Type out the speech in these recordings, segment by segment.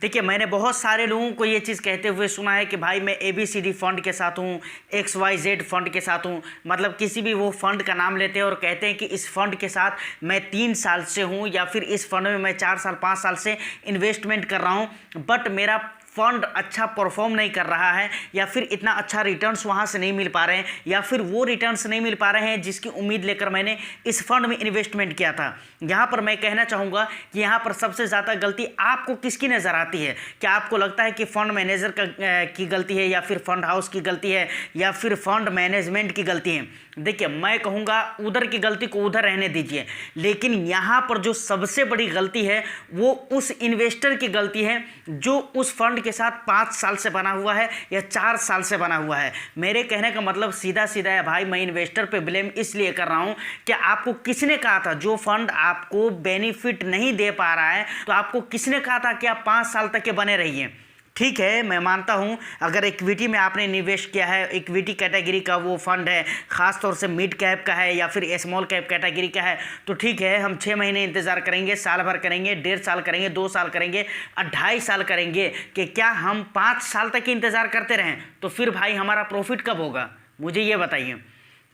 देखिए, मैंने बहुत सारे लोगों को ये चीज़ कहते हुए सुना है कि भाई मैं ABCD फंड के साथ हूँ, XYZ फंड के साथ हूँ। मतलब किसी भी वो फंड का नाम लेते हैं और कहते हैं कि इस फंड के साथ मैं 3 साल से हूँ या फिर इस फंड में मैं 4 साल 5 साल से इन्वेस्टमेंट कर रहा हूँ, बट मेरा फंड अच्छा परफॉर्म नहीं कर रहा है या फिर इतना अच्छा रिटर्न्स वहाँ से नहीं मिल पा रहे हैं या फिर वो रिटर्न्स नहीं मिल पा रहे हैं जिसकी उम्मीद लेकर मैंने इस फंड में इन्वेस्टमेंट किया था। यहाँ पर मैं कहना चाहूँगा कि यहाँ पर सबसे ज़्यादा गलती आपको किसकी नज़र आती है? क्या आपको लगता है कि फ़ंड मैनेजर की गलती है या फिर फंड हाउस की गलती है या फिर फंड मैनेजमेंट की गलती है? देखिए, मैं कहूँगा उधर की गलती को उधर रहने दीजिए, लेकिन यहाँ पर जो सबसे बड़ी गलती है वो उस इन्वेस्टर की गलती है जो उस फंड के साथ 5 साल से बना हुआ है या 4 साल से बना हुआ है। मेरे कहने का मतलब सीधा सीधा है भाई, मैं इन्वेस्टर पे ब्लेम इसलिए कर रहा हूँ कि आपको किसने कहा था जो फंड आपको बेनिफिट नहीं दे पा रहा है, तो आपको किसने कहा था कि आप 5 साल तक के बने रहिए? ठीक है, मैं मानता हूं अगर इक्विटी में आपने निवेश किया है, इक्विटी कैटेगरी का वो फंड है, ख़ास तौर से मिड कैप का है या फिर स्मॉल कैप कैटेगरी का है, तो ठीक है, हम 6 महीने इंतज़ार करेंगे, साल भर करेंगे, 1.5 साल करेंगे, 2 साल करेंगे, 2.5 साल करेंगे कि क्या हम 5 साल तक इंतज़ार करते रहें? तो फिर भाई हमारा प्रॉफिट कब होगा, मुझे ये बताइए।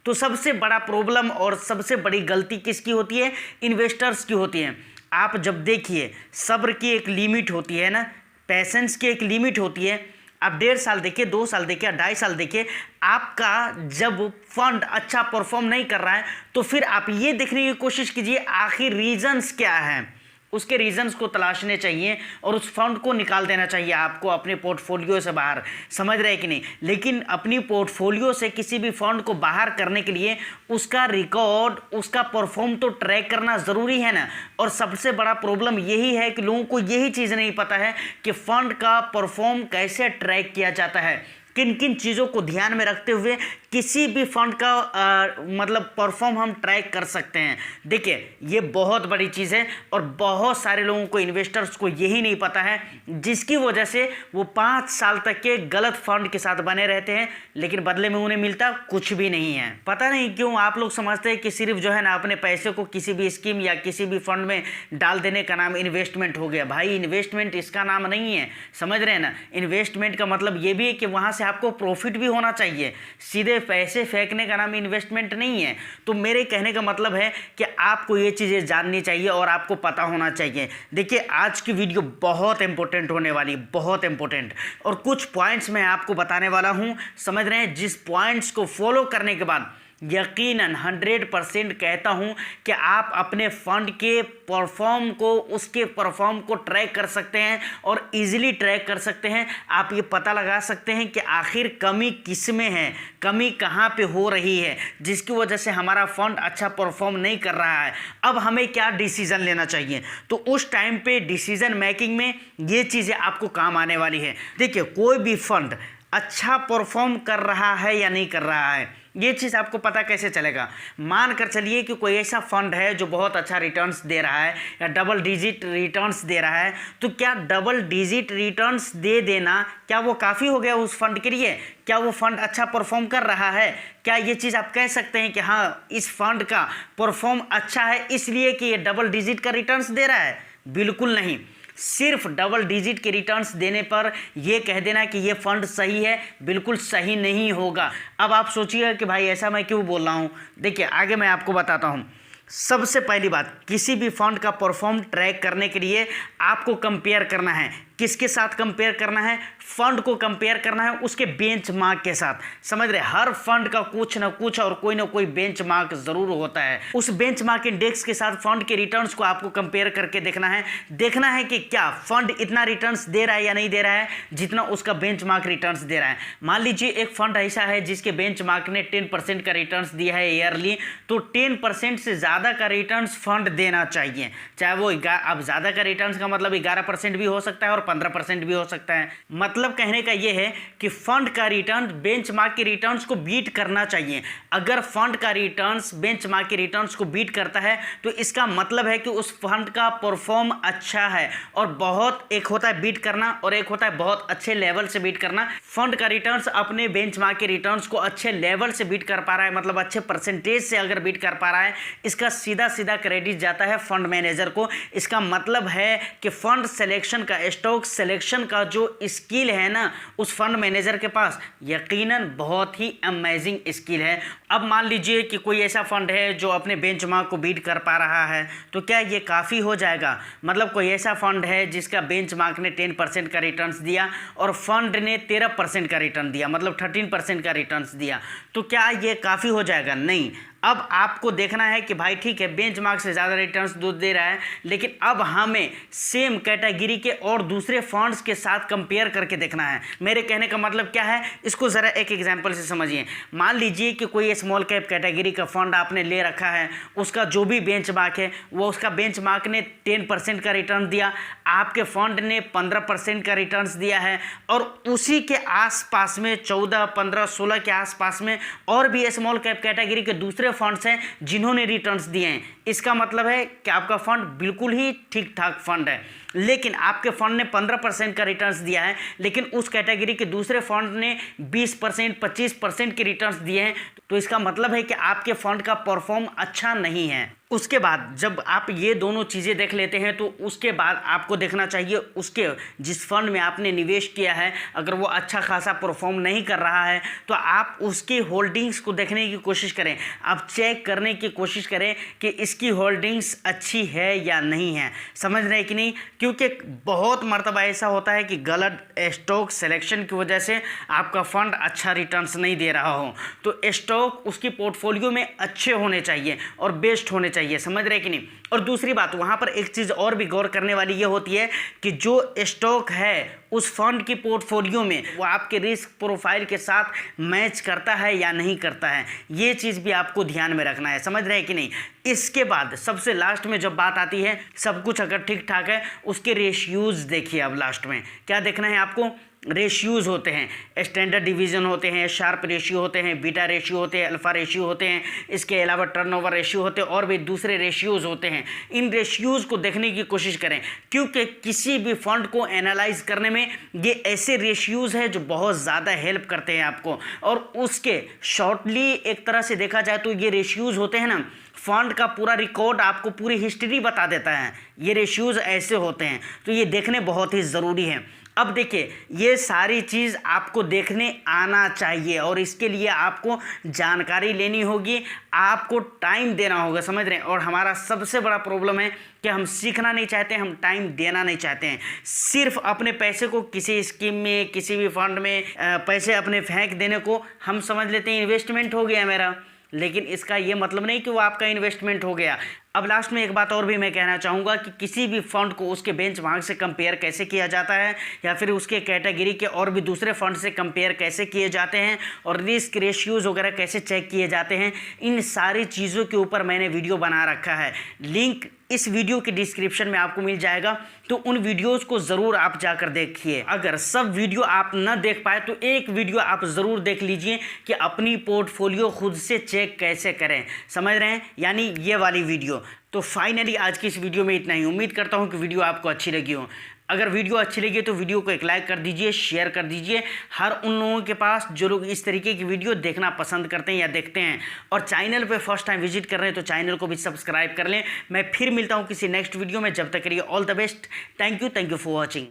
तो सबसे बड़ा प्रॉब्लम और सबसे बड़ी गलती किसकी होती है? इन्वेस्टर्स की होती है। आप जब देखिए, सब्र की एक लिमिट होती है ना, पेशेंस की एक लिमिट होती है। आप 1.5 साल देखिए, 2 साल देखिए, 2.5 साल देखिए, आपका जब फंड अच्छा परफॉर्म नहीं कर रहा है तो फिर आप ये देखने की कोशिश कीजिए आखिर रीजंस क्या हैं। उसके रीजंस को तलाशने चाहिए और उस फंड को निकाल देना चाहिए आपको अपने पोर्टफोलियो से बाहर। समझ रहे हैं कि नहीं? लेकिन अपनी पोर्टफोलियो से किसी भी फंड को बाहर करने के लिए उसका रिकॉर्ड, उसका परफॉर्म तो ट्रैक करना ज़रूरी है ना। और सबसे बड़ा प्रॉब्लम यही है कि लोगों को यही चीज़ नहीं पता है कि फंड का परफॉर्म कैसे ट्रैक किया जाता है, किन किन चीज़ों को ध्यान में रखते हुए किसी भी फंड का मतलब परफॉर्म हम ट्रैक कर सकते हैं। देखिए, ये बहुत बड़ी चीज़ है और बहुत सारे लोगों को, इन्वेस्टर्स को यही नहीं पता है, जिसकी वजह से वो 5 साल तक के गलत फंड के साथ बने रहते हैं, लेकिन बदले में उन्हें मिलता कुछ भी नहीं है। पता नहीं क्यों आप लोग समझते हैं कि सिर्फ जो है ना अपने पैसे को किसी भी स्कीम या किसी भी फंड में डाल देने का नाम इन्वेस्टमेंट हो गया। भाई, इन्वेस्टमेंट इसका नाम नहीं है, समझ रहे हैं ना। इन्वेस्टमेंट का मतलब ये भी है कि वहाँ से आपको प्रॉफिट भी होना चाहिए, सीधे पैसे फेंकने का नाम इन्वेस्टमेंट नहीं है। तो मेरे कहने का मतलब है कि आपको ये चीज़ें जाननी चाहिए और आपको पता होना चाहिए। देखिए, आज की वीडियो बहुत इंपॉर्टेंट होने वाली, बहुत इंपॉर्टेंट, और कुछ पॉइंट्स मैं आपको बताने वाला हूं, समझ रहे हैं, जिस पॉइंट्स को फॉलो करने के बाद यकीनन 100% कहता हूं कि आप अपने फंड के परफॉर्म को, उसके परफॉर्म को ट्रैक कर सकते हैं और इजीली ट्रैक कर सकते हैं। आप ये पता लगा सकते हैं कि आखिर कमी किस में है, कमी कहां पे हो रही है, जिसकी वजह से हमारा फंड अच्छा परफॉर्म नहीं कर रहा है। अब हमें क्या डिसीजन लेना चाहिए, तो उस टाइम पे डिसीजन मेकिंग में ये चीज़ें आपको काम आने वाली है। देखिए, कोई भी फंड अच्छा परफॉर्म कर रहा है या नहीं कर रहा है, ये चीज़ आपको पता कैसे चलेगा? मान कर चलिए कि कोई ऐसा फंड है जो बहुत अच्छा रिटर्न्स दे रहा है या डबल डिजिट रिटर्न्स दे रहा है, तो क्या डबल डिजिट रिटर्न्स दे देना क्या वो काफ़ी हो गया उस फंड के लिए? क्या वो फंड अच्छा परफॉर्म कर रहा है? क्या ये चीज़ आप कह सकते हैं कि हाँ, इस फंड का परफॉर्म अच्छा है इसलिए कि ये डबल डिजिट का रिटर्न्स दे रहा है? बिल्कुल नहीं। सिर्फ डबल डिजिट के रिटर्न्स देने पर यह कह देना कि ये फंड सही है, बिल्कुल सही नहीं होगा। अब आप सोचिएगा कि भाई ऐसा मैं क्यों बोल रहा हूँ। देखिए, आगे मैं आपको बताता हूँ। सबसे पहली बात, किसी भी फंड का परफॉर्म ट्रैक करने के लिए आपको कंपेयर करना है। किसके साथ कंपेयर करना है? फंड को कंपेयर करना है उसके बेंचमार्क के साथ। समझ रहे, हर फंड का कुछ ना कुछ और कोई ना कोई बेंचमार्क जरूर होता है। उस बेंचमार्क इंडेक्स के साथ फंड के रिटर्न्स को आपको कंपेयर करके देखना है कि क्या फंड इतना रिटर्न्स दे रहा है या नहीं दे रहा है जितना उसका बेंचमार्क रिटर्न्स दे रहा है। मान लीजिए एक फंड ऐसा है जिसके बेंचमार्क ने 10% का रिटर्न्स दिया है ईयरली, तो 10% से ज़्यादा का रिटर्न्स फंड देना चाहिए। चाहे वो अब ज़्यादा का रिटर्न्स का मतलब 11% भी हो सकता है और 15% भी हो सकता है। मतलब कहने का यह है कि फंड का रिटर्न बेंचमार्क के रिटर्न्स को बीट करना चाहिए। अगर फंड का रिटर्न्स बेंचमार्क के रिटर्न्स को बीट करता है तो इसका मतलब है कि उस फंड का परफॉर्म अच्छा है। और बहुत, एक होता है बीट करना और एक होता है बहुत अच्छे लेवल से बीट करना। फंड का रिटर्न्स अपने बेंचमार्क के रिटर्न्स को अच्छे लेवल से बीट कर पा रहा है, मतलब अच्छे परसेंटेज से अगर बीट कर पा रहा है, इसका सीधा सीधा क्रेडिट जाता है फंड मैनेजर को। इसका मतलब है कि फंड सिलेक्शन का, स्टॉक सिलेक्शन का जो स्किल है ना उस फंड मैनेजर के पास, यकीनन बहुत ही अमेजिंग स्किल है। अब मान लीजिए कि कोई ऐसा फंड है जो अपने बेंचमार्क को बीट कर पा रहा है, तो क्या ये काफ़ी हो जाएगा? मतलब कोई ऐसा फंड है जिसका बेंचमार्क ने 10% का रिटर्न्स दिया और फंड ने 13% का रिटर्न दिया, मतलब 13% का रिटर्न्स दिया, तो क्या ये काफ़ी हो जाएगा? नहीं। अब आपको देखना है कि भाई ठीक है बेंचमार्क से ज़्यादा रिटर्न्स दे रहा है, लेकिन अब हमें सेम कैटेगरी के और दूसरे फंड्स के साथ कंपेयर करके देखना है। मेरे कहने का मतलब क्या है, इसको ज़रा एक एग्जांपल से समझिए। मान लीजिए कि कोई स्मॉल कैप कैटेगरी का फंड आपने ले रखा है, उसका जो भी बेंचमार्क है वो उसका बेंचमार्क ने 10% का रिटर्न दिया, आपके फंड ने 15% का रिटर्न्स दिया है, और उसी के आसपास में 14, 15, 16 के आसपास में और भी स्मॉल कैप कैटेगरी के दूसरे फंड्स हैं जिन्होंने रिटर्न्स दिए हैं। इसका मतलब है कि आपका फंड बिल्कुल ही ठीक ठाक फंड है, लेकिन आपके फंड ने 15% का रिटर्न्स दिया है, लेकिन उस कैटेगरी के दूसरे फंड ने 20%, 25% के रिटर्न्स दिए हैं, तो इसका मतलब है कि आपके फंड का परफॉर्म अच्छा नहीं है। उसके बाद जब आप ये दोनों चीज़ें देख लेते हैं तो उसके बाद आपको देखना चाहिए उसके जिस फंड में आपने निवेश किया है, अगर वो अच्छा खासा परफॉर्म नहीं कर रहा है तो आप उसकी होल्डिंग्स को देखने की कोशिश करें, आप चेक करने की कोशिश करें कि इसकी होल्डिंग्स अच्छी है या नहीं है। समझ रहे हैं कि नहीं? क्योंकि बहुत मर्तबा ऐसा होता है कि गलत स्टॉक सिलेक्शन की वजह से आपका फंड अच्छा रिटर्न्स नहीं दे रहा हो, तो स्टॉक उसकी पोर्टफोलियो में अच्छे होने चाहिए और बेस्ट होने चाहिए। समझ रहे कि नहीं? और दूसरी बात, वहां पर एक चीज और भी गौर करने वाली ये होती है कि जो स्टॉक है उस फंड की पोर्टफोलियो में वो आपके रिस्क प्रोफाइल के साथ मैच करता है या नहीं करता है, ये चीज़ भी आपको ध्यान में रखना है। समझ रहे हैं कि नहीं? इसके बाद सबसे लास्ट में जब बात आती है, सब कुछ अगर ठीक ठाक है, उसके रेशियोज़ देखिए। अब लास्ट में क्या देखना है आपको? रेशियोज़ होते हैं, स्टैंडर्ड डिवीज़न होते हैं, शार्प रेशियो होते हैं, बीटा रेशियो होते हैं, अल्फ़ा रेशियो होते हैं, इसके अलावा टर्नओवर रेशियो होते हैं और भी दूसरे रेशियोज़ होते हैं। इन रेशियोज़ को देखने की कोशिश करें, क्योंकि किसी भी फंड को एनालाइज करने में ये ऐसे रेशियोज़ हैं जो बहुत ज़्यादा हेल्प करते हैं आपको। और उसके शॉर्टली एक तरह से देखा जाए तो ये रेशियोज़ होते हैं ना, फंड का पूरा रिकॉर्ड आपको पूरी हिस्ट्री बता देता है। ये रेशियोज़ ऐसे होते हैं, तो ये देखने बहुत ही ज़रूरी है। अब देखिए, ये सारी चीज़ आपको देखने आना चाहिए और इसके लिए आपको जानकारी लेनी होगी, आपको टाइम देना होगा। समझ रहे हैं? और हमारा सबसे बड़ा प्रॉब्लम है कि हम सीखना नहीं चाहते, हम टाइम देना नहीं चाहते हैं। सिर्फ अपने पैसे को किसी स्कीम में, किसी भी फंड में पैसे अपने फेंक देने को हम समझ लेते हैं इन्वेस्टमेंट हो गया मेरा, लेकिन इसका ये मतलब नहीं कि वो आपका इन्वेस्टमेंट हो गया। अब लास्ट में एक बात और भी मैं कहना चाहूँगा कि किसी भी फंड को उसके बेंचमार्क से कंपेयर कैसे किया जाता है, या फिर उसके कैटेगरी के और भी दूसरे फंड से कंपेयर कैसे किए जाते हैं, और रिस्क रेशियोज़ वगैरह कैसे चेक किए जाते हैं, इन सारी चीज़ों के ऊपर मैंने वीडियो बना रखा है। लिंक इस वीडियो के डिस्क्रिप्शन में आपको मिल जाएगा, तो उन वीडियोज़ को ज़रूर आप जाकर देखिए। अगर सब वीडियो आप न देख पाए तो एक वीडियो आप ज़रूर देख लीजिए कि अपनी पोर्टफोलियो खुद से चेक कैसे करें। समझ रहे हैं? यानी ये वाली वीडियो। तो फाइनली आज की इस वीडियो में इतना ही। उम्मीद करता हूँ कि वीडियो आपको अच्छी लगी हो। अगर वीडियो अच्छी लगी तो वीडियो को एक लाइक कर दीजिए, शेयर कर दीजिए हर उन लोगों के पास जो लोग इस तरीके की वीडियो देखना पसंद करते हैं या देखते हैं। और चैनल पे फर्स्ट टाइम विजिट कर रहे हैं तो चैनल को भी सब्सक्राइब कर लें। मैं फिर मिलता हूँ किसी नेक्स्ट वीडियो में, जब तक के लिए all the best. Thank you for watching.